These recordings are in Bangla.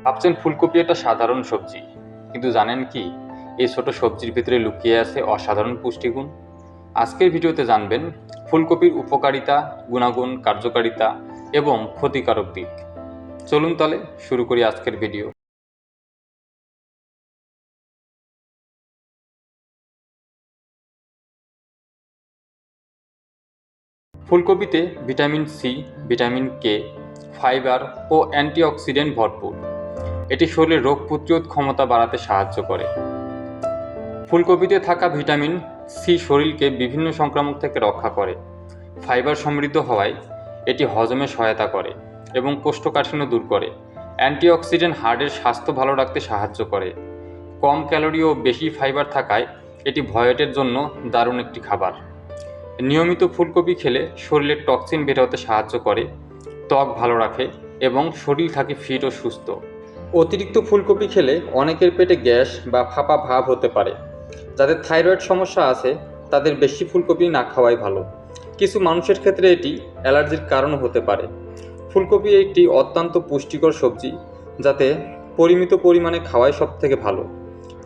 ভাবছেন ফুলকপি একটা সাধারণ সবজি, কিন্তু জানেন কি এই ছোট সবজির ভিতরে লুকিয়ে আছে অসাধারণ পুষ্টিগুণ। আজকের ভিডিওতে জানবেন ফুলকপির উপকারিতা, গুণাগুণ, কার্যকারিতা এবং ক্ষতিকারক দিক। চলুন তাহলে শুরু করি আজকের ভিডিও। ফুলকপিতে vitamin C, vitamin K, fibre ও অ্যান্টিঅক্সিডেন্ট ভরপুর। এটি শরীরের রোগ প্রতিরোধ ক্ষমতা বাড়াতে সাহায্য করে। ফুলকপিতে থাকা ভিটামিন সি শরীরকে বিভিন্ন সংক্রামক থেকে রক্ষা করে। ফাইবার সমৃদ্ধ হওয়ায় এটি হজমে সহায়তা করে এবং কোষ্ঠকাঠিন্য দূর করে। অ্যান্টিঅক্সিডেন্ট হার্টের স্বাস্থ্য ভালো রাখতে সাহায্য করে। কম ক্যালোরি ও বেশি ফাইবার থাকায় এটি ভয়েটের জন্য দারুণ একটি খাবার। নিয়মিত ফুলকপি খেলে শরীরের টক্সিন বের হতে সাহায্য করে, ত্বক ভালো রাখে এবং শরীর থাকে ফিট ও সুস্থ। অতিরিক্ত ফুলকপি খেলে অনেকের পেটে গ্যাস বা ফাঁপা ভাব হতে পারে। যাদের থাইরয়েড সমস্যা আছে তাদের বেশি ফুলকপি না খাওয়াই ভালো। কিছু মানুষের ক্ষেত্রে এটি অ্যালার্জির কারণও হতে পারে। ফুলকপি একটি অত্যন্ত পুষ্টিকর সবজি, যাতে পরিমিত পরিমাণে খাওয়াই সবথেকে ভালো।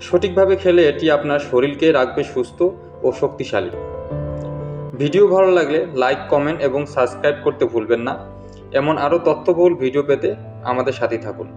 সঠিকভাবে খেলে এটি আপনার শরীরকে রাখবে সুস্থ ও শক্তিশালী। ভিডিও ভালো লাগলে লাইক, কমেন্ট এবং সাবস্ক্রাইব করতে ভুলবেন না। এমন আরও তথ্যবহুল ভিডিও পেতে আমাদের সাথেই থাকুন।